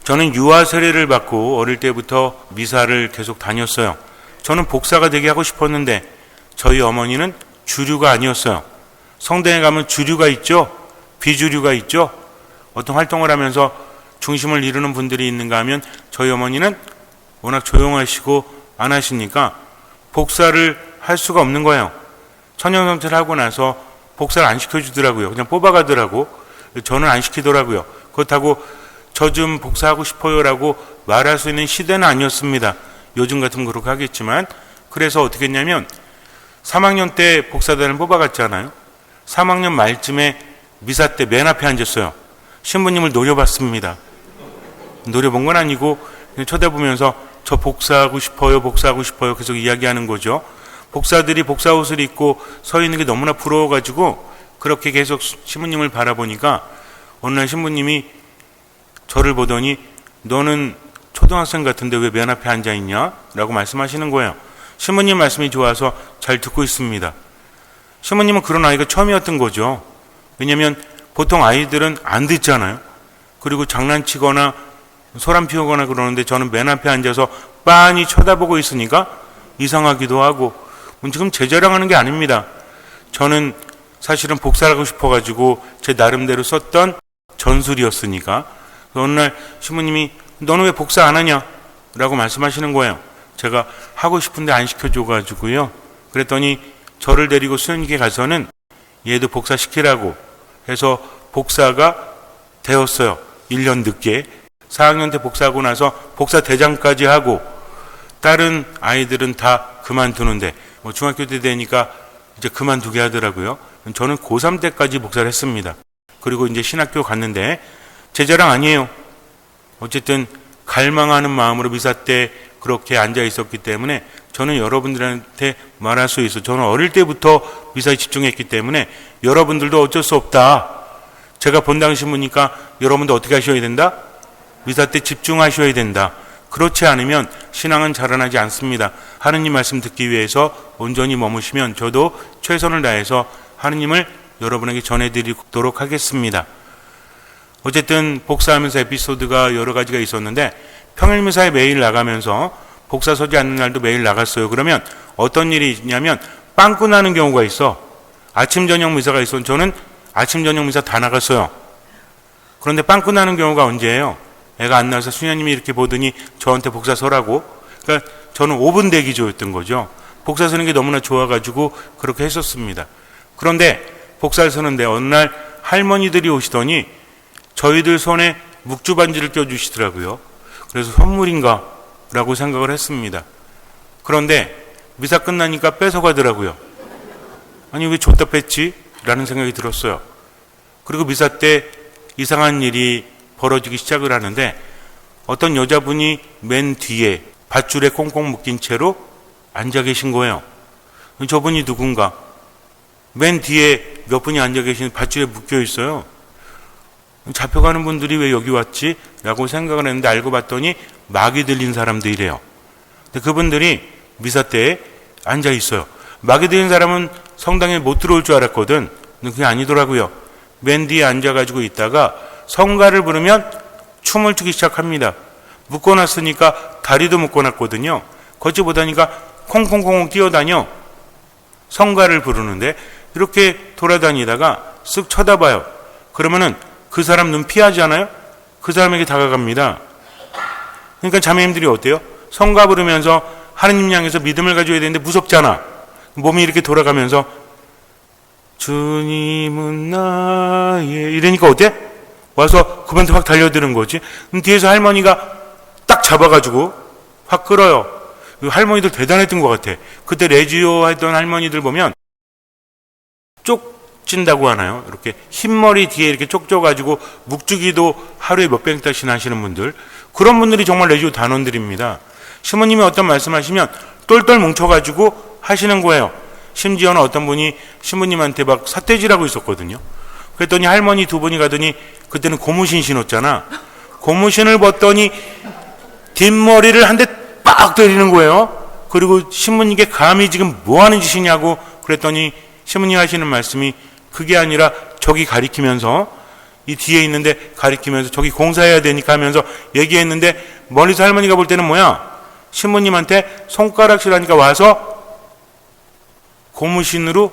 저는 유아 세례를 받고 어릴 때부터 미사를 계속 다녔어요. 저는 복사가 되게 하고 싶었는데 저희 어머니는 주류가 아니었어요. 성당에 가면 주류가 있죠. 비주류가 있죠. 어떤 활동을 하면서 중심을 이루는 분들이 있는가 하면 저희 어머니는 워낙 조용하시고 안 하시니까 복사를 할 수가 없는 거예요. 천연성체를 하고 나서 복사를 안 시켜주더라고요. 그냥 뽑아가더라고. 저는 안 시키더라고요. 그렇다고 저 좀 복사하고 싶어요라고 말할 수 있는 시대는 아니었습니다. 요즘 같으면 그렇게 하겠지만, 그래서 어떻게 했냐면 3학년 때 복사단을 뽑아갔잖아요. 3학년 말쯤에 미사 때 맨 앞에 앉았어요. 신부님을 노려봤습니다. 노려본 건 아니고 그냥 쳐다보면서 저 복사하고 싶어요, 복사하고 싶어요 계속 이야기하는 거죠. 복사들이 복사 옷을 입고 서 있는 게 너무나 부러워가지고 그렇게 계속 신부님을 바라보니까 어느 날 신부님이 저를 보더니 너는 초등학생 같은데 왜 맨 앞에 앉아있냐? 라고 말씀하시는 거예요. 신부님 말씀이 좋아서 잘 듣고 있습니다. 신부님은 그런 아이가 처음이었던 거죠. 왜냐하면 보통 아이들은 안 듣잖아요. 그리고 장난치거나 소란 피우거나 그러는데 저는 맨 앞에 앉아서 빤히 쳐다보고 있으니까 이상하기도 하고, 지금 제 자랑하는 게 아닙니다. 저는 사실은 복사하고 싶어가지고 제 나름대로 썼던 전술이었으니까. 어느 날 신부님이 너는 왜 복사 안 하냐? 라고 말씀하시는 거예요. 제가 하고 싶은데 안 시켜줘가지고요. 그랬더니 저를 데리고 수련회에 가서는 얘도 복사시키라고 해서 복사가 되었어요. 1년 늦게. 4학년 때 복사하고 나서 복사 대장까지 하고 다른 아이들은 다 그만두는데 중학교 때 되니까 이제 그만두게 하더라고요. 저는 고3 때까지 복사를 했습니다. 그리고 이제 신학교 갔는데 제 자랑 아니에요. 어쨌든 갈망하는 마음으로 미사 때 그렇게 앉아 있었기 때문에 저는 여러분들한테 말할 수 있어요. 저는 어릴 때부터 미사에 집중했기 때문에 여러분들도 어쩔 수 없다. 제가 본당 신부니까 여러분도 어떻게 하셔야 된다? 미사 때 집중하셔야 된다. 그렇지 않으면 신앙은 자라나지 않습니다. 하느님 말씀 듣기 위해서 온전히 머무시면 저도 최선을 다해서 하느님을 여러분에게 전해드리도록 하겠습니다. 어쨌든 복사하면서 에피소드가 여러 가지가 있었는데 평일미사에 매일 나가면서 복사 서지 않는 날도 매일 나갔어요. 그러면 어떤 일이 있냐면 빵꾸 나는 경우가 있어. 아침 저녁 미사가 있어. 저는 아침 저녁 미사 다 나갔어요. 그런데 빵꾸 나는 경우가 언제예요? 애가 안 나와서 수녀님이 이렇게 보더니 저한테 복사 서라고. 그러니까 저는 5분 대기조였던 거죠. 복사 서는 게 너무나 좋아가지고 그렇게 했었습니다. 그런데 복사를 서는데 어느 날 할머니들이 오시더니 저희들 손에 묵주 반지를 껴주시더라고요. 그래서 선물인가? 라고 생각을 했습니다. 그런데 미사 끝나니까 뺏어가더라고요. 아니 왜 줬다 뺐지? 라는 생각이 들었어요. 그리고 미사 때 이상한 일이 벌어지기 시작을 하는데 어떤 여자분이 맨 뒤에 밧줄에 꽁꽁 묶인 채로 앉아 계신 거예요. 저분이 누군가? 맨 뒤에 몇 분이 앉아 계신 밧줄에 묶여 있어요. 잡혀가는 분들이 왜 여기 왔지? 라고 생각을 했는데 알고 봤더니 막이 들린 사람들이래요. 근데 그분들이 미사 때에 앉아 있어요. 막이 들린 사람은 성당에 못 들어올 줄 알았거든. 근데 그게 아니더라고요. 맨 뒤에 앉아가지고 있다가 성가를 부르면 춤을 추기 시작합니다. 묶어놨으니까 다리도 묶어놨거든요. 걷지 못하니까 콩콩콩 뛰어다녀 성가를 부르는데 이렇게 돌아다니다가 쓱 쳐다봐요. 그러면은 그 사람 눈 피하잖아요. 그 사람에게 다가갑니다. 그러니까 자매님들이 어때요? 성가 부르면서 하느님 향해서 믿음을 가져야 되는데 무섭잖아. 몸이 이렇게 돌아가면서 주님은 나의 이러니까 어때? 와서 그분한테 확 달려드는 거지. 뒤에서 할머니가 딱 잡아가지고 확 끌어요. 할머니들 대단했던 것 같아. 그때 레지오 했던 할머니들 보면 쪽진다고 하나요? 이렇게 흰머리 뒤에 이렇게 쪽져가지고 묵주기도 하루에 몇백 달씩 하시는 분들, 그런 분들이 정말 레지오 단원들입니다. 시모님이 어떤 말씀하시면 똘똘 뭉쳐가지고 하시는 거예요. 심지어는 어떤 분이 신부님한테 막 삿대질하고 있었거든요. 그랬더니 할머니 두 분이 가더니 그때는 고무신 신었잖아. 고무신을 벗더니 뒷머리를 한 대 빡 때리는 거예요. 그리고 신부님께 감히 지금 뭐 하는 짓이냐고 그랬더니 신부님 하시는 말씀이 그게 아니라 저기 가리키면서 이 뒤에 있는데 가리키면서 저기 공사해야 되니까 하면서 얘기했는데 멀리서 할머니가 볼 때는 뭐야? 신부님한테 손가락질 하니까 와서 고무신으로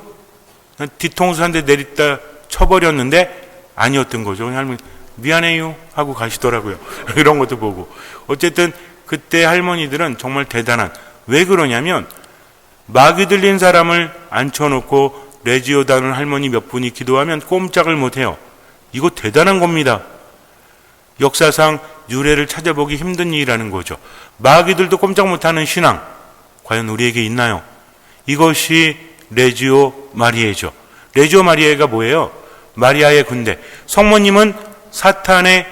뒤통수 한 대 내리다 쳐버렸는데 아니었던 거죠. 할머니 미안해요 하고 가시더라고요. 이런 것도 보고. 어쨌든 그때 할머니들은 정말 대단한, 왜 그러냐면 마귀 들린 사람을 앉혀놓고 레지오다는 할머니 몇 분이 기도하면 꼼짝을 못해요. 이거 대단한 겁니다. 역사상 유래를 찾아보기 힘든 일이라는 거죠. 마귀들도 꼼짝 못하는 신앙, 과연 우리에게 있나요? 이것이 레지오 마리아죠. 레지오 마리아가 뭐예요? 마리아의 군대. 성모님은 사탄의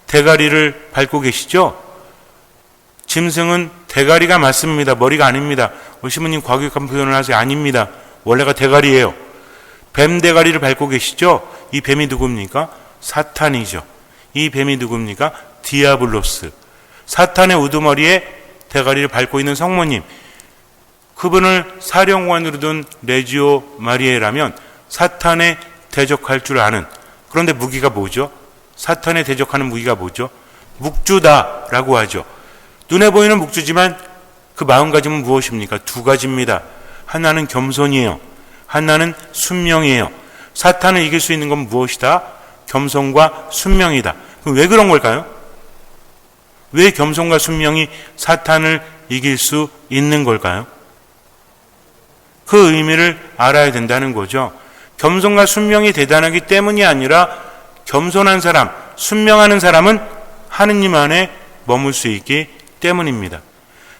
대가리를 밟고 계시죠? 짐승은 대가리가 맞습니다. 머리가 아닙니다. 신부님 과격한 표현을 하세요. 아닙니다. 원래가 대가리예요. 뱀 대가리를 밟고 계시죠? 이 뱀이 누굽니까? 사탄이죠. 이 뱀이 누굽니까? 디아블로스. 사탄의 우두머리에 대가리를 밟고 있는 성모님. 그분을 사령관으로 둔 레지오 마리아라면 사탄에 대적할 줄 아는, 그런데 무기가 뭐죠? 사탄에 대적하는 무기가 뭐죠? 묵주다라고 하죠. 눈에 보이는 묵주지만 그 마음가짐은 무엇입니까? 두 가지입니다. 하나는 겸손이에요. 하나는 순명이에요. 사탄을 이길 수 있는 건 무엇이다? 겸손과 순명이다. 그럼 왜 그런 걸까요? 왜 겸손과 순명이 사탄을 이길 수 있는 걸까요? 그 의미를 알아야 된다는 거죠. 겸손과 순명이 대단하기 때문이 아니라 겸손한 사람, 순명하는 사람은 하느님 안에 머물 수 있기 때문입니다.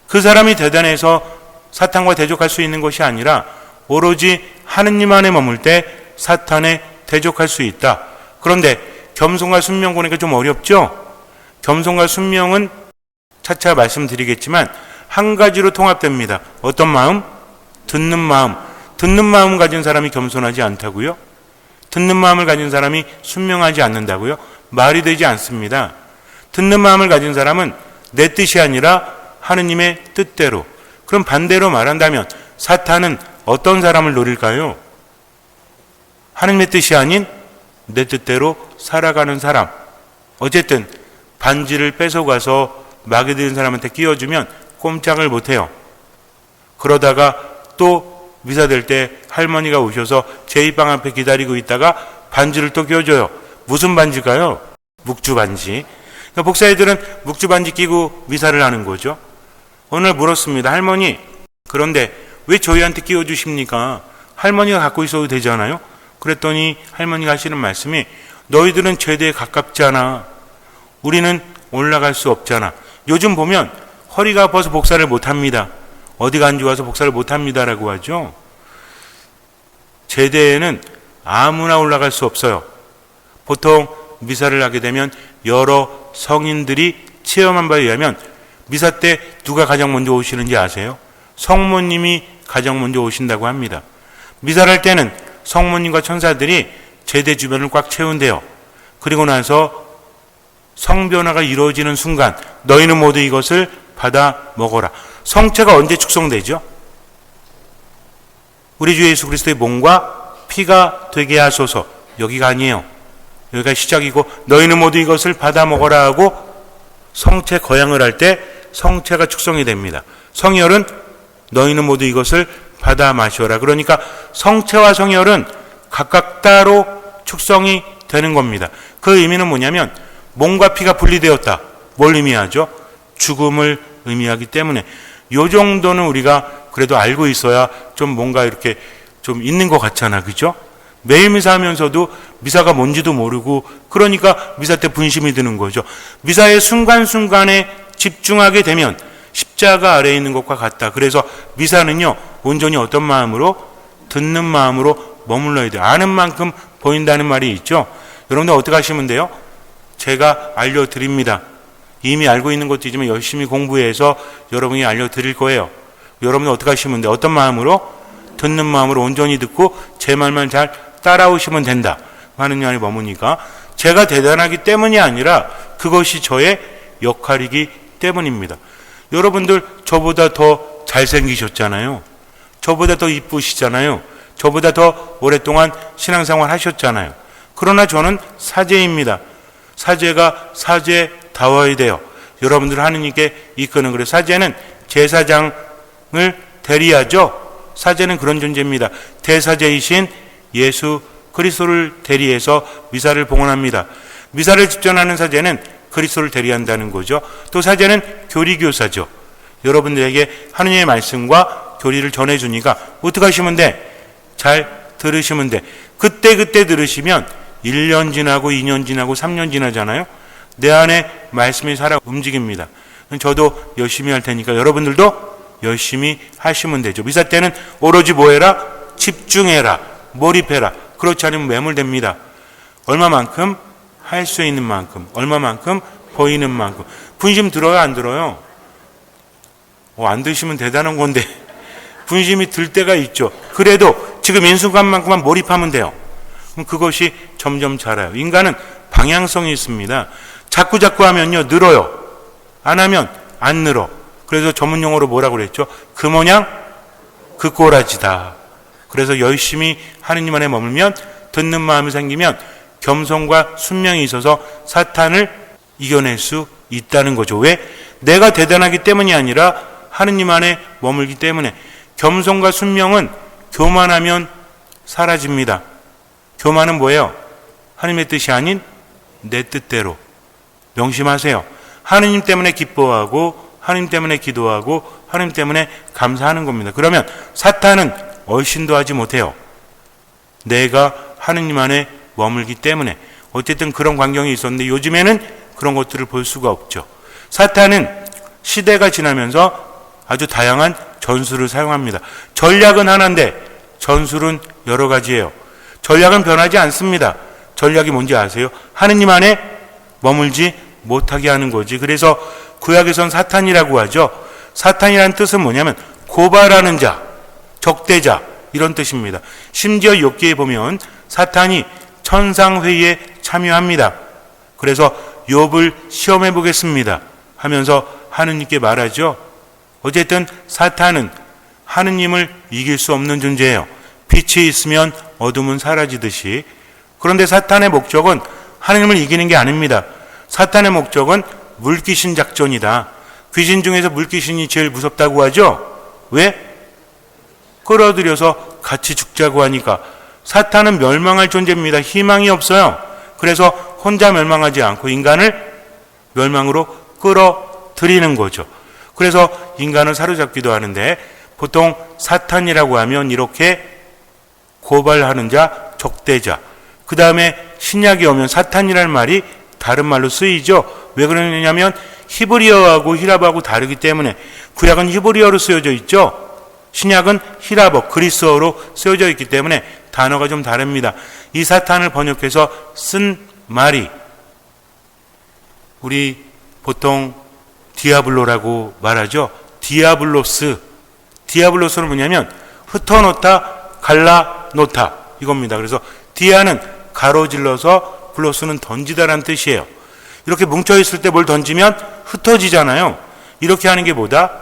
그 사람이 대단해서 사탄과 대적할 수 있는 것이 아니라 오로지 하느님 안에 머물 때 사탄에 대적할 수 있다. 그런데 겸손과 순명 보니까 좀 어렵죠? 겸손과 순명은 차차 말씀드리겠지만 한 가지로 통합됩니다. 어떤 마음? 듣는 마음. 듣는 마음 가진 사람이 겸손하지 않다고요? 듣는 마음을 가진 사람이 순명하지 않는다고요? 말이 되지 않습니다. 듣는 마음을 가진 사람은 내 뜻이 아니라 하느님의 뜻대로. 그럼 반대로 말한다면 사탄은 어떤 사람을 노릴까요? 하느님의 뜻이 아닌 내 뜻대로 살아가는 사람. 어쨌든 반지를 뺏어가서 마귀 들린 사람한테 끼워주면 꼼짝을 못해요. 그러다가 또 미사될 때 할머니가 오셔서 제2방 앞에 기다리고 있다가 반지를 또 끼워줘요. 무슨 반지가요? 묵주 반지. 그러니까 복사애들은 묵주 반지 끼고 미사를 하는 거죠. 오늘 물었습니다. 할머니, 그런데 왜 저희한테 끼워주십니까? 할머니가 갖고 있어도 되잖아요. 그랬더니 할머니가 하시는 말씀이 너희들은 죄대에 가깝잖아. 우리는 올라갈 수 없잖아. 요즘 보면 허리가 아파서 복사를 못합니다. 어디가 안 좋아서 복사를 못합니다라고 하죠. 제대에는 아무나 올라갈 수 없어요. 보통 미사를 하게 되면 여러 성인들이 체험한 바에 의하면 미사 때 누가 가장 먼저 오시는지 아세요? 성모님이 가장 먼저 오신다고 합니다. 미사를 할 때는 성모님과 천사들이 제대 주변을 꽉 채운대요. 그리고 나서 성변화가 이루어지는 순간 너희는 모두 이것을 받아 먹어라. 성체가 언제 축성되죠? 우리 주 예수 그리스도의 몸과 피가 되게 하소서. 여기가 아니에요. 여기가 시작이고 너희는 모두 이것을 받아 먹어라 하고 성체 거양을 할 때 성체가 축성이 됩니다. 성혈은 너희는 모두 이것을 받아 마셔라. 그러니까 성체와 성혈은 각각 따로 축성이 되는 겁니다. 그 의미는 뭐냐면 몸과 피가 분리되었다. 뭘 의미하죠? 죽음을 의미하기 때문에 요 정도는 우리가 그래도 알고 있어야 좀 뭔가 이렇게 좀 있는 것 같잖아. 그죠? 매일 미사하면서도 미사가 뭔지도 모르고 그러니까 미사 때 분심이 드는 거죠. 미사의 순간순간에 집중하게 되면 십자가 아래에 있는 것과 같다. 그래서 미사는요 온전히 어떤 마음으로? 듣는 마음으로 머물러야 돼요. 아는 만큼 보인다는 말이 있죠. 여러분들 어떻게 하시면 돼요? 제가 알려드립니다. 이미 알고 있는 것도 있지만 열심히 공부해서 여러분이 알려드릴 거예요. 여러분은 어떻게 하시면 돼요? 어떤 마음으로? 듣는 마음으로 온전히 듣고 제 말만 잘 따라오시면 된다. 하느님 안에 머무니까 제가 대단하기 때문이 아니라 그것이 저의 역할이기 때문입니다. 여러분들 저보다 더 잘생기셨잖아요. 저보다 더 이쁘시잖아요. 저보다 더 오랫동안 신앙생활 하셨잖아요. 그러나 저는 사제입니다. 사제가 사제다워야 돼요. 여러분들 하느님께 이끄는, 그래서 사제는 제사장을 대리하죠. 사제는 그런 존재입니다. 대사제이신 예수 그리스도를 대리해서 미사를 봉헌합니다. 미사를 집전하는 사제는 그리스도를 대리한다는 거죠. 또 사제는 교리교사죠. 여러분들에게 하느님의 말씀과 교리를 전해주니까 어떻게 하시면 돼? 잘 들으시면 돼. 그때 들으시면 1년 지나고 2년 지나고 3년 지나잖아요. 내 안에 말씀이 살아 움직입니다. 저도 열심히 할 테니까 여러분들도 열심히 하시면 되죠. 미사 때는 오로지 뭐해라? 집중해라. 몰입해라. 그렇지 않으면 매몰됩니다. 얼마만큼? 할 수 있는 만큼. 얼마만큼? 보이는 만큼. 분심 들어요? 안 들어요? 안 드시면 대단한 건데 분심이 들 때가 있죠. 그래도 지금 이 순간만큼만 몰입하면 돼요. 그럼 그것이 점점 자라요. 인간은 방향성이 있습니다. 자꾸 하면요 늘어요. 안 하면 안 늘어. 그래서 전문용어로 뭐라고 그랬죠? 그 모양 그 꼬라지다. 그래서 열심히 하느님 안에 머물면, 듣는 마음이 생기면 겸손과 순명이 있어서 사탄을 이겨낼 수 있다는 거죠. 왜? 내가 대단하기 때문이 아니라 하느님 안에 머물기 때문에. 겸손과 순명은 교만하면 사라집니다. 교만은 뭐예요? 하느님의 뜻이 아닌 내 뜻대로. 명심하세요. 하느님 때문에 기뻐하고 하느님 때문에 기도하고 하느님 때문에 감사하는 겁니다. 그러면 사탄은 얼씬도 하지 못해요. 내가 하느님 안에 머물기 때문에. 어쨌든 그런 광경이 있었는데 요즘에는 그런 것들을 볼 수가 없죠. 사탄은 시대가 지나면서 아주 다양한 전술을 사용합니다. 전략은 하나인데 전술은 여러 가지예요. 전략은 변하지 않습니다. 전략이 뭔지 아세요? 하느님 안에 머물지 못하게 하는 거지. 그래서 구약에선 사탄이라고 하죠. 사탄이라는 뜻은 뭐냐면 고발하는 자, 적대자, 이런 뜻입니다. 심지어 욥기에 보면 사탄이 천상회의에 참여합니다. 그래서 욥을 시험해 보겠습니다 하면서 하느님께 말하죠. 어쨌든 사탄은 하느님을 이길 수 없는 존재예요. 빛이 있으면 어둠은 사라지듯이. 그런데 사탄의 목적은 하느님을 이기는 게 아닙니다. 사탄의 목적은 물귀신 작전이다. 귀신 중에서 물귀신이 제일 무섭다고 하죠. 왜? 끌어들여서 같이 죽자고 하니까. 사탄은 멸망할 존재입니다. 희망이 없어요. 그래서 혼자 멸망하지 않고 인간을 멸망으로 끌어들이는 거죠. 그래서 인간을 사로잡기도 하는데 보통 사탄이라고 하면 이렇게 고발하는 자, 적대자. 그 다음에 신약에 오면 사탄이라는 말이 다른 말로 쓰이죠. 왜 그러냐면 히브리어하고 히라보하고 다르기 때문에. 구약은 히브리어로 쓰여져 있죠. 신약은 히라보, 그리스어로 쓰여져 있기 때문에 단어가 좀 다릅니다. 이 사탄을 번역해서 쓴 말이 우리 보통 디아블로라고 말하죠. 디아블로스는 뭐냐면 흩어놓다, 갈라놓다 이겁니다. 그래서 디아는 가로질러서, 블로스는 던지다라는 뜻이에요. 이렇게 뭉쳐있을 때 뭘 던지면 흩어지잖아요. 이렇게 하는 게 뭐다?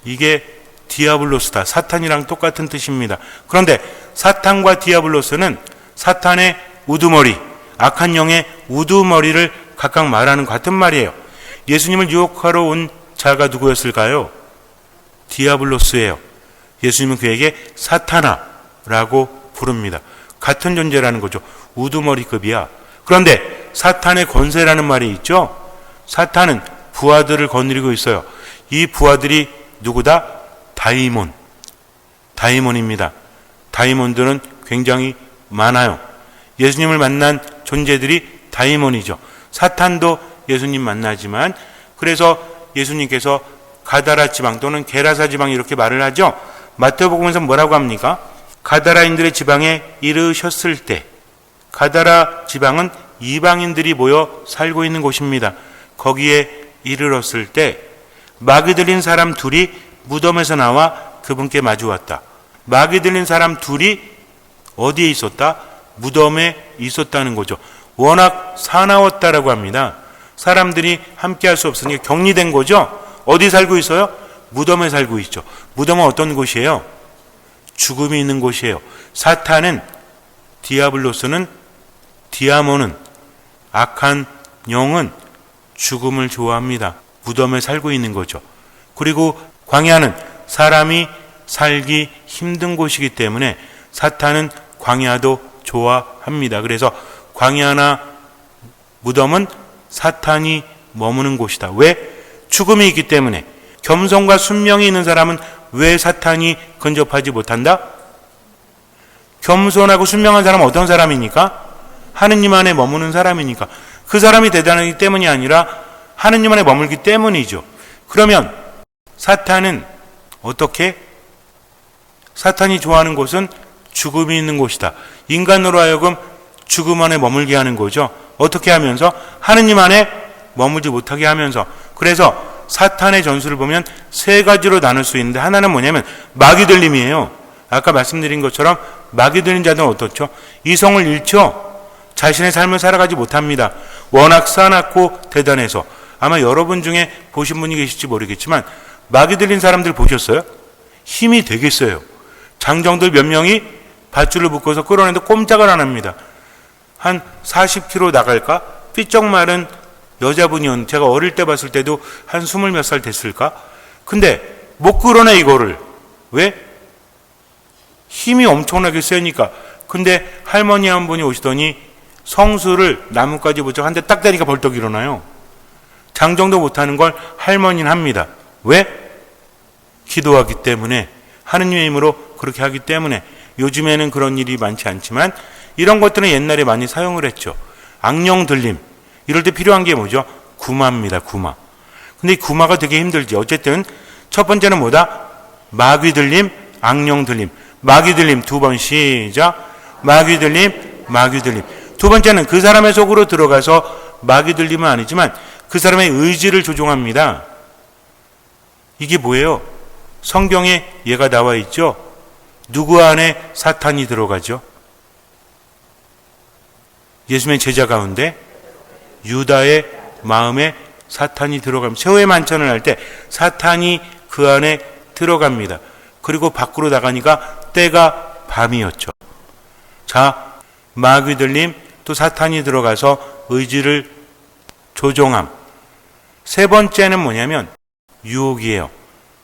이게 디아블로스다. 사탄이랑 똑같은 뜻입니다. 그런데 사탄과 디아블로스는 사탄의 우두머리, 악한 영의 우두머리를 각각 말하는 같은 말이에요. 예수님을 유혹하러 온 자가 누구였을까요? 디아블로스예요. 예수님은 그에게 사탄아라고 부릅니다. 같은 존재라는 거죠. 우두머리급이야. 그런데 사탄의 권세라는 말이 있죠. 사탄은 부하들을 거느리고 있어요. 이 부하들이 누구다? 다이몬입니다. 다이몬들은 굉장히 많아요. 예수님을 만난 존재들이 다이몬이죠. 사탄도 예수님 만나지만, 그래서 예수님께서 가다라 지방 또는 게라사 지방 이렇게 말을 하죠. 마태복음에서 뭐라고 합니까? 가다라인들의 지방에 이르셨을 때, 가다라 지방은 이방인들이 모여 살고 있는 곳입니다. 거기에 이르렀을 때 마귀 들린 사람 둘이 무덤에서 나와 그분께 마주왔다. 마귀 들린 사람 둘이 어디에 있었다? 무덤에 있었다는 거죠. 워낙 사나웠다라고 합니다. 사람들이 함께 할 수 없으니까 격리된 거죠. 어디 살고 있어요? 무덤에 살고 있죠. 무덤은 어떤 곳이에요? 죽음이 있는 곳이에요. 사탄은, 디아블로스는 디아몬은, 악한 영은 죽음을 좋아합니다. 무덤에 살고 있는 거죠. 그리고 광야는 사람이 살기 힘든 곳이기 때문에 사탄은 광야도 좋아합니다. 그래서 광야나 무덤은 사탄이 머무는 곳이다. 왜? 죽음이 있기 때문에. 겸손과 순명이 있는 사람은 왜 사탄이 근접하지 못한다? 겸손하고 순명한 사람은 어떤 사람입니까? 하느님 안에 머무는 사람이니까. 그 사람이 대단하기 때문이 아니라 하느님 안에 머물기 때문이죠. 그러면 사탄은 어떻게? 사탄이 좋아하는 곳은 죽음이 있는 곳이다. 인간으로 하여금 죽음 안에 머물게 하는 거죠. 어떻게 하면서? 하느님 안에 머물지 못하게 하면서. 그래서 사탄의 전술을 보면 세 가지로 나눌 수 있는데, 하나는 뭐냐면 마귀 들림이에요. 아까 말씀드린 것처럼 마귀 들린 자들은 어떻죠? 이성을 잃죠. 자신의 삶을 살아가지 못합니다. 워낙 싸납고 대단해서. 아마 여러분 중에 보신 분이 계실지 모르겠지만 마귀 들린 사람들 보셨어요? 힘이 되게 세요. 장정들 몇 명이 밧줄을 묶어서 끌어내도 꼼짝을 안 합니다. 한 40km 나갈까? 삐쩍 마른 여자분이었는데, 제가 어릴 때 봤을 때도 한 20 몇 살 됐을까? 근데 못 끌어내, 이거를. 왜? 힘이 엄청나게 세니까. 근데 할머니 한 분이 오시더니 성수를 나뭇가지 붙여 한 대 딱 대니까 벌떡 일어나요. 장정도 못하는 걸 할머니는 합니다. 왜? 기도하기 때문에, 하느님의 힘으로 그렇게 하기 때문에. 요즘에는 그런 일이 많지 않지만 이런 것들은 옛날에 많이 사용을 했죠. 악령 들림, 이럴 때 필요한 게 뭐죠? 구마입니다. 구마. 근데 이 구마가 되게 힘들지. 어쨌든 첫 번째는 뭐다? 마귀 들림, 악령 들림. 마귀 들림 두 번 시작. 마귀 들림, 마귀 들림. 두 번째는 그 사람의 속으로 들어가서 마귀 들림은 아니지만 그 사람의 의지를 조종합니다. 이게 뭐예요? 성경에 얘가 나와 있죠. 누구 안에 사탄이 들어가죠? 예수님의 제자 가운데 유다의 마음에 사탄이 들어갑니다. 최후의 만찬을 할 때 사탄이 그 안에 들어갑니다. 그리고 밖으로 나가니까 때가 밤이었죠. 자, 마귀 들림, 또 사탄이 들어가서 의지를 조종함. 세 번째는 뭐냐면 유혹이에요.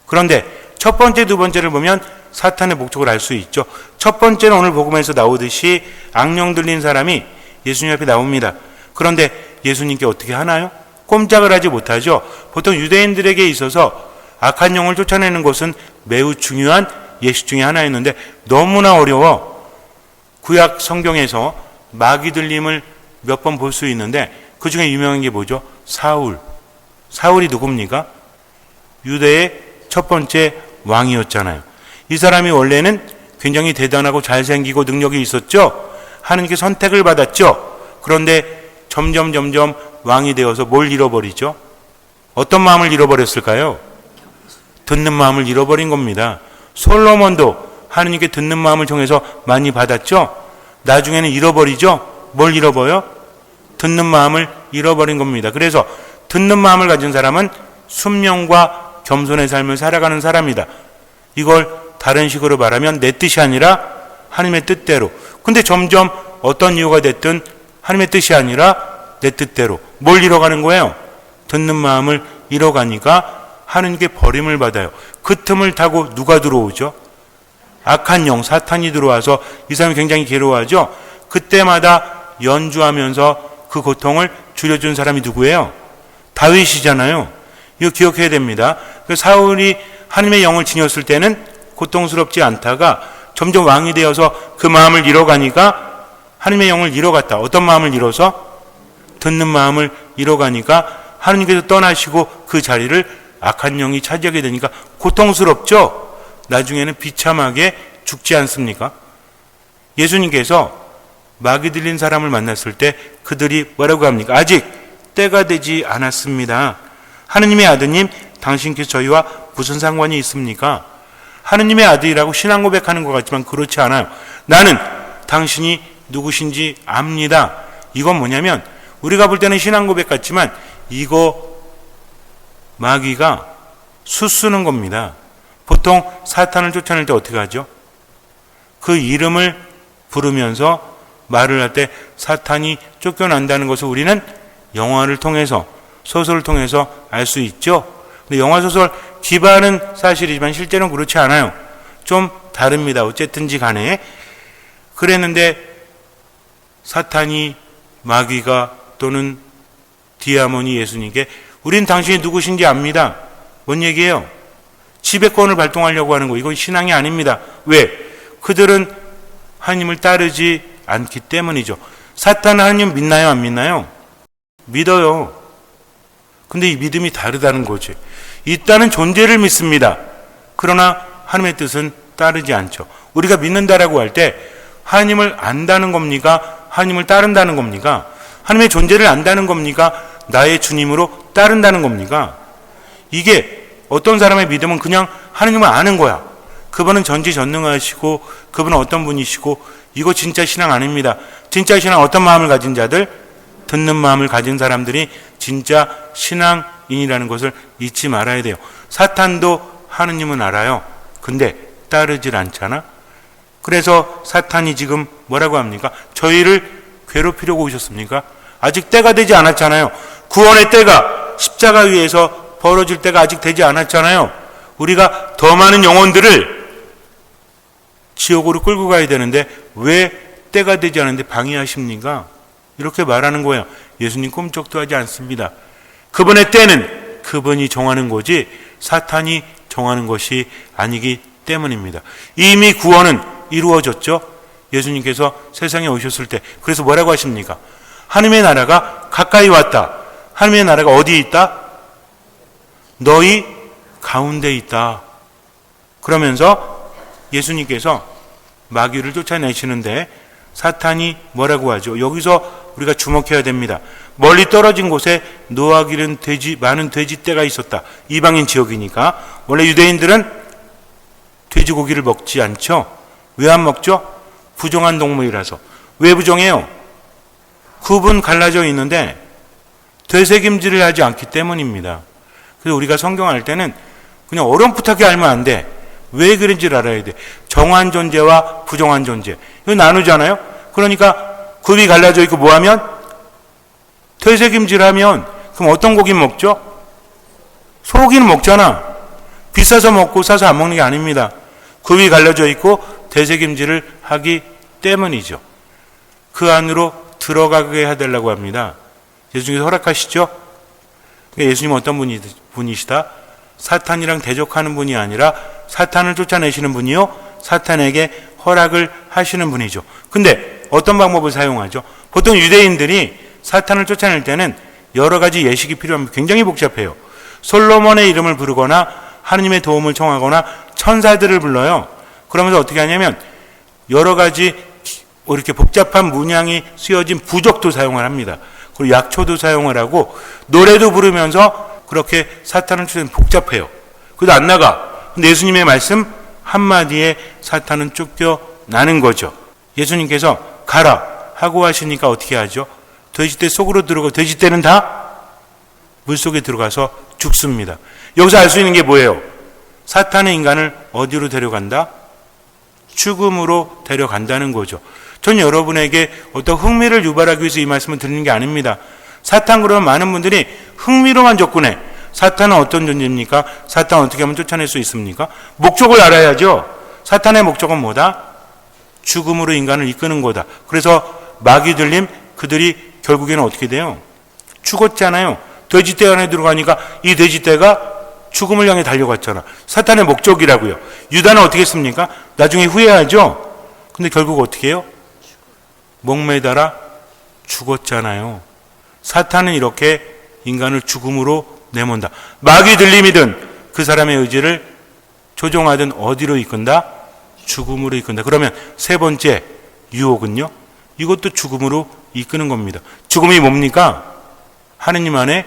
그런데 첫 번째, 두 번째를 보면 사탄의 목적을 알 수 있죠. 첫 번째는 오늘 복음에서 나오듯이 악령 들린 사람이 예수님 앞에 나옵니다. 그런데 예수님께 어떻게 하나요? 꼼짝을 하지 못하죠. 보통 유대인들에게 있어서 악한 영을 쫓아내는 것은 매우 중요한 예식 중에 하나였는데 너무나 어려워. 구약 성경에서 마귀 들림을 몇 번 볼 수 있는데 그 중에 유명한 게 뭐죠? 사울. 사울이 누굽니까? 유대의 첫 번째 왕이었잖아요. 이 사람이 원래는 굉장히 대단하고 잘생기고 능력이 있었죠. 하느님께 선택을 받았죠. 그런데 점점 왕이 되어서 뭘 잃어버리죠? 어떤 마음을 잃어버렸을까요? 듣는 마음을 잃어버린 겁니다. 솔로몬도 하느님께 듣는 마음을 통해서 많이 받았죠. 나중에는 잃어버리죠. 뭘 잃어버려요? 듣는 마음을 잃어버린 겁니다. 그래서 듣는 마음을 가진 사람은 순명과 겸손의 삶을 살아가는 사람이다. 이걸 다른 식으로 말하면 내 뜻이 아니라 하나님의 뜻대로. 근데 점점 어떤 이유가 됐든 하나님의 뜻이 아니라 내 뜻대로. 뭘 잃어가는 거예요? 듣는 마음을 잃어가니까 하느님께 버림을 받아요. 그 틈을 타고 누가 들어오죠? 악한 영, 사탄이 들어와서 이 사람이 굉장히 괴로워하죠. 그때마다 연주하면서 그 고통을 줄여준 사람이 누구예요? 다윗이잖아요. 이거 기억해야 됩니다. 사울이 하나님의 영을 지녔을 때는 고통스럽지 않다가 점점 왕이 되어서 그 마음을 잃어가니까 하나님의 영을 잃어갔다. 어떤 마음을 잃어서? 듣는 마음을 잃어가니까 하나님께서 떠나시고 그 자리를 악한 영이 차지하게 되니까 고통스럽죠. 나중에는 비참하게 죽지 않습니까? 예수님께서 마귀 들린 사람을 만났을 때 그들이 뭐라고 합니까? 아직 때가 되지 않았습니다. 하느님의 아드님, 당신께서 저희와 무슨 상관이 있습니까? 하느님의 아들이라고 신앙 고백하는 것 같지만 그렇지 않아요. 나는 당신이 누구신지 압니다. 이건 뭐냐면 우리가 볼 때는 신앙 고백 같지만 이거 마귀가 수쓰는 겁니다. 보통 사탄을 쫓아낼 때 어떻게 하죠? 그 이름을 부르면서 말을 할 때 사탄이 쫓겨난다는 것을 우리는 영화를 통해서, 소설을 통해서 알 수 있죠. 근데 영화, 소설 기반은 사실이지만 실제는 그렇지 않아요. 좀 다릅니다. 어쨌든지 간에 그랬는데 사탄이, 마귀가 또는 디아몬이 예수님께 우린 당신이 누구신지 압니다. 뭔 얘기예요? 지배권을 발동하려고 하는 거. 이건 신앙이 아닙니다. 왜? 그들은 하나님을 따르지 않기 때문이죠. 사탄은 하나님 믿나요? 안 믿나요? 믿어요. 근데 이 믿음이 다르다는 거지. 있다는 존재를 믿습니다. 그러나 하나님의 뜻은 따르지 않죠. 우리가 믿는다라고 할 때 하나님을 안다는 겁니까? 하나님을 따른다는 겁니까? 하나님의 존재를 안다는 겁니까? 나의 주님으로 따른다는 겁니까? 이게 어떤 사람의 믿음은 그냥 하나님을 아는 거야. 그분은 전지전능하시고 그분은 어떤 분이시고, 이거 진짜 신앙 아닙니다. 진짜 신앙 어떤 마음을 가진 자들? 듣는 마음을 가진 사람들이 진짜 신앙인이라는 것을 잊지 말아야 돼요. 사탄도 하느님은 알아요. 근데 따르질 않잖아. 그래서 사탄이 지금 뭐라고 합니까? 저희를 괴롭히려고 오셨습니까? 아직 때가 되지 않았잖아요. 구원의 때가, 십자가 위에서 벌어질 때가 아직 되지 않았잖아요. 우리가 더 많은 영혼들을 지옥으로 끌고 가야 되는데 왜 때가 되지 않은데 방해하십니까? 이렇게 말하는 거예요. 예수님 꿈쩍도 하지 않습니다. 그분의 때는 그분이 정하는 거지 사탄이 정하는 것이 아니기 때문입니다. 이미 구원은 이루어졌죠. 예수님께서 세상에 오셨을 때. 그래서 뭐라고 하십니까? 하나님의 나라가 가까이 왔다. 하나님의 나라가 어디에 있다? 너희 가운데 있다. 그러면서 예수님께서 마귀를 쫓아내시는데 사탄이 뭐라고 하죠? 여기서 우리가 주목해야 됩니다. 멀리 떨어진 곳에 노아 기른 많은 돼지떼가 있었다. 이방인 지역이니까. 원래 유대인들은 돼지고기를 먹지 않죠. 왜 안 먹죠? 부정한 동물이라서. 왜 부정해요? 굽은 갈라져 있는데 되새김질을 하지 않기 때문입니다. 그래서 우리가 성경을 할 때는 그냥 어렴풋하게 알면 안 돼. 왜 그런지를 알아야 돼. 정한 존재와 부정한 존재. 이거 나누잖아요. 그러니까 굽이 갈라져 있고 뭐하면? 되새김질하면 그럼 어떤 고기 먹죠? 소고기는 먹잖아. 비싸서 먹고 싸서 안 먹는 게 아닙니다. 굽이 갈라져 있고 되새김질을 하기 때문이죠. 그 안으로 들어가게 해달라고 합니다. 예수님께서 허락하시죠? 예수님은 어떤 분이시다? 사탄이랑 대적하는 분이 아니라 사탄을 쫓아내시는 분이요, 사탄에게 허락을 하시는 분이죠. 근데 어떤 방법을 사용하죠? 보통 유대인들이 사탄을 쫓아낼 때는 여러 가지 예식이 필요합니다. 굉장히 복잡해요. 솔로몬의 이름을 부르거나 하느님의 도움을 청하거나 천사들을 불러요. 그러면서 어떻게 하냐면 여러 가지 이렇게 복잡한 문양이 쓰여진 부적도 사용을 합니다. 그리고 약초도 사용을 하고 노래도 부르면서 그렇게 사탄을 쫓아내는 복잡해요. 그래도 안 나가. 근데 예수님의 말씀 한마디에 사탄은 쫓겨나는 거죠. 예수님께서 가라 하고 하시니까 어떻게 하죠? 돼지떼 속으로 들어가. 돼지떼는 다 물속에 들어가서 죽습니다. 여기서 알 수 있는 게 뭐예요? 사탄의 인간을 어디로 데려간다? 죽음으로 데려간다는 거죠. 전 여러분에게 어떤 흥미를 유발하기 위해서 이 말씀을 드리는 게 아닙니다. 사탄 그러면 많은 분들이 흥미로만 접근해. 사탄은 어떤 존재입니까? 사탄 어떻게 하면 쫓아낼 수 있습니까? 목적을 알아야죠. 사탄의 목적은 뭐다? 죽음으로 인간을 이끄는 거다. 그래서 마귀 들림 그들이 결국에는 어떻게 돼요? 죽었잖아요. 돼지떼 안에 들어가니까 이 돼지떼가 죽음을 향해 달려갔잖아. 사탄의 목적이라고요. 유다는 어떻게 했습니까? 나중에 후회하죠. 근데 결국 어떻게 해요? 목매달아 죽었잖아요. 사탄은 이렇게 인간을 죽음으로 내몬다. 마귀 들림이든 그 사람의 의지를 조종하든 어디로 이끈다? 죽음으로 이끈다. 그러면 세 번째 유혹은요? 이것도 죽음으로 이끄는 겁니다. 죽음이 뭡니까? 하느님 안에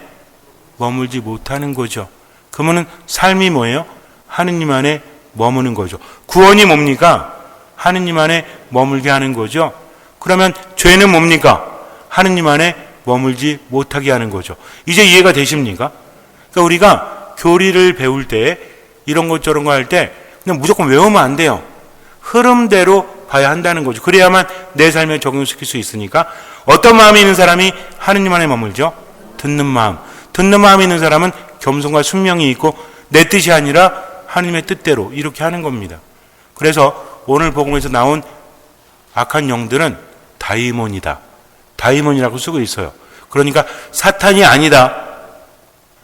머물지 못하는 거죠. 그러면 삶이 뭐예요? 하느님 안에 머무는 거죠. 구원이 뭡니까? 하느님 안에 머물게 하는 거죠. 그러면 죄는 뭡니까? 하느님 안에 머물지 못하게 하는 거죠. 이제 이해가 되십니까? 그러니까 우리가 교리를 배울 때 이런 것 저런 거 할 때 그냥 무조건 외우면 안 돼요. 흐름대로 봐야 한다는 거죠. 그래야만 내 삶에 적용시킬 수 있으니까 어떤 마음이 있는 사람이 하느님 안에 머물죠? 듣는 마음. 듣는 마음이 있는 사람은 겸손과 순명이 있고 내 뜻이 아니라 하나님의 뜻대로 이렇게 하는 겁니다. 그래서 오늘 복음에서 나온 악한 영들은 다이몬이다. 다이몬이라고 쓰고 있어요. 그러니까 사탄이 아니다.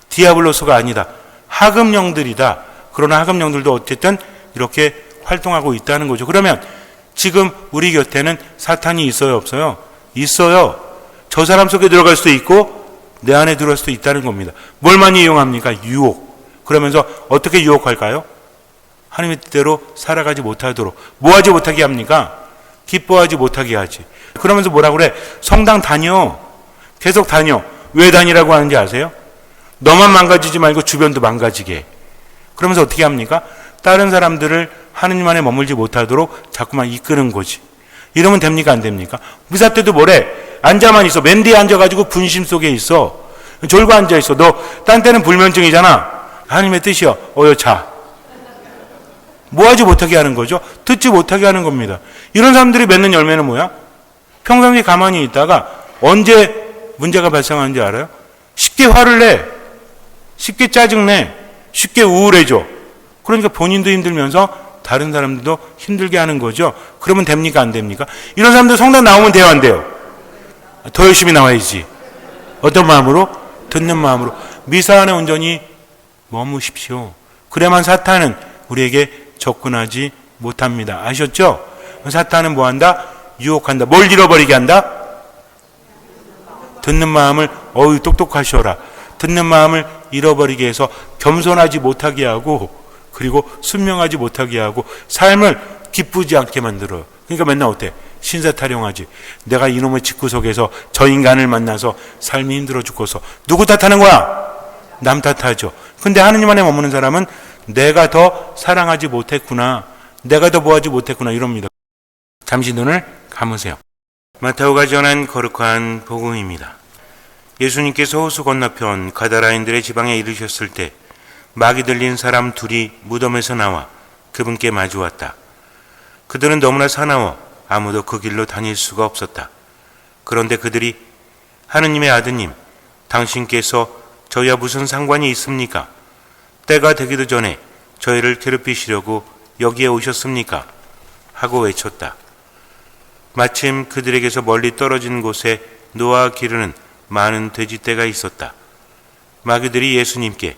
디아블로스가 아니다. 하급 영들이다. 그러나 하급 영들도 어쨌든 이렇게 활동하고 있다는 거죠. 그러면 지금 우리 곁에는 사탄이 있어요, 없어요? 있어요. 저 사람 속에 들어갈 수도 있고 내 안에 들어갈 수도 있다는 겁니다. 뭘 많이 이용합니까? 유혹. 그러면서 어떻게 유혹할까요? 하나님의 뜻대로 살아가지 못하도록. 뭐 하지 못하게 합니까? 기뻐하지 못하게 하지. 그러면서 뭐라 그래? 성당 다녀. 계속 다녀. 왜 다니라고 하는지 아세요? 너만 망가지지 말고 주변도 망가지게. 그러면서 어떻게 합니까? 다른 사람들을 하느님 안에 머물지 못하도록 자꾸만 이끄는 거지. 이러면 됩니까? 안 됩니까? 미사 때도 뭐래? 앉아만 있어. 맨 뒤에 앉아가지고 분심 속에 있어. 졸고 앉아있어. 너 딴 때는 불면증이잖아. 하나님의 뜻이요. 어여 자. 뭐 하지 못하게 하는 거죠? 듣지 못하게 하는 겁니다. 이런 사람들이 맺는 열매는 뭐야? 평상시에 가만히 있다가 언제 문제가 발생하는지 알아요? 쉽게 화를 내. 쉽게 짜증내. 쉽게 우울해져. 그러니까 본인도 힘들면서 다른 사람들도 힘들게 하는 거죠. 그러면 됩니까? 안 됩니까? 이런 사람들 성당 나오면 돼요? 안 돼요? 더 열심히 나와야지. 어떤 마음으로? 듣는 마음으로. 미사 안에 온전히 머무십시오. 그래야만 사탄은 우리에게 접근하지 못합니다. 아셨죠? 사탄은 뭐 한다? 유혹한다. 뭘 잃어버리게 한다? 듣는 마음을 똑똑하셔라. 듣는 마음을 잃어버리게 해서 겸손하지 못하게 하고 그리고 순명하지 못하게 하고 삶을 기쁘지 않게 만들어요. 그러니까 맨날 어때? 신사타령하지. 내가 이놈의 집구석에서 저 인간을 만나서 삶이 힘들어 죽어서 누구 탓하는 거야? 남 탓하죠. 근데 하느님 안에 머무는 사람은 내가 더 사랑하지 못했구나. 내가 더 뭐하지 못했구나 이럽니다. 잠시 눈을 감으세요. 마태오가 전한 거룩한 복음입니다. 예수님께서 호수 건너편 가다라인들의 지방에 이르셨을 때 막이 들린 사람 둘이 무덤에서 나와 그분께 마주왔다. 그들은 너무나 사나워 아무도 그 길로 다닐 수가 없었다. 그런데 그들이 하느님의 아드님, 당신께서 저희와 무슨 상관이 있습니까? 때가 되기도 전에 저희를 괴롭히시려고 여기에 오셨습니까? 하고 외쳤다. 마침 그들에게서 멀리 떨어진 곳에 노아 기르는 많은 돼지떼가 있었다. 마귀들이 예수님께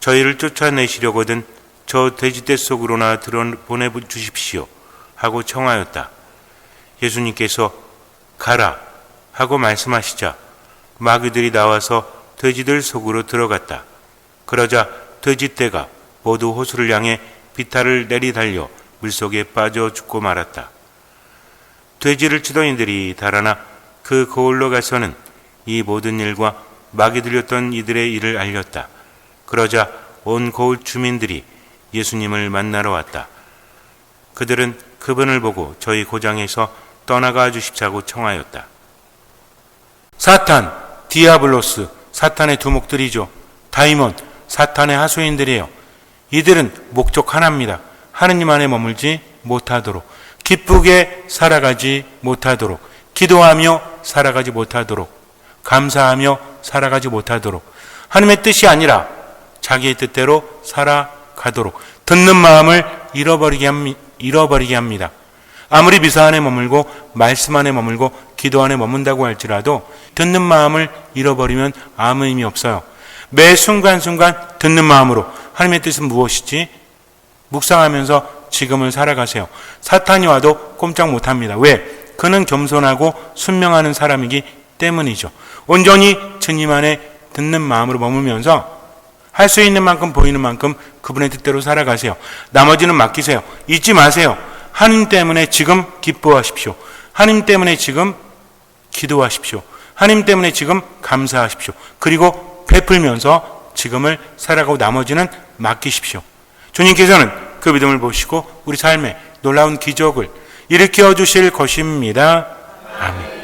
저희를 쫓아내시려거든 저 돼지떼 속으로나 보내주십시오 하고 청하였다. 예수님께서 가라 하고 말씀하시자 마귀들이 나와서 돼지들 속으로 들어갔다. 그러자 돼지떼가 모두 호수를 향해 비탈을 내리달려 물속에 빠져 죽고 말았다. 돼지를 치던 이들이 달아나 그 거울로 가서는 이 모든 일과 막이 들렸던 이들의 일을 알렸다. 그러자 온 거울 주민들이 예수님을 만나러 왔다. 그들은 그분을 보고 저희 고장에서 떠나가 주십사고 청하였다. 사탄, 디아블로스, 사탄의 두목들이죠. 다이몬, 사탄의 하수인들이에요. 이들은 목적 하나입니다. 하느님 안에 머물지 못하도록, 기쁘게 살아가지 못하도록, 기도하며 살아가지 못하도록, 감사하며 살아가지 못하도록, 하나님의 뜻이 아니라 자기의 뜻대로 살아가도록 듣는 마음을 잃어버리게 합니다. 아무리 미사 안에 머물고 말씀 안에 머물고 기도 안에 머문다고 할지라도 듣는 마음을 잃어버리면 아무 의미 없어요. 매 순간순간 듣는 마음으로 하나님의 뜻은 무엇이지? 묵상하면서 지금을 살아가세요. 사탄이 와도 꼼짝 못합니다. 왜? 그는 겸손하고 순명하는 사람이기 때문이죠. 온전히 주님 안에 듣는 마음으로 머물면서 할 수 있는 만큼 보이는 만큼 그분의 뜻대로 살아가세요. 나머지는 맡기세요. 잊지 마세요. 하나님 때문에 지금 기뻐하십시오. 하나님 때문에 지금 기도하십시오. 하나님 때문에 지금 감사하십시오. 그리고 베풀면서 지금을 살아가고 나머지는 맡기십시오. 주님께서는 그 믿음을 보시고 우리 삶에 놀라운 기적을 일으켜 주실 것입니다. 아멘.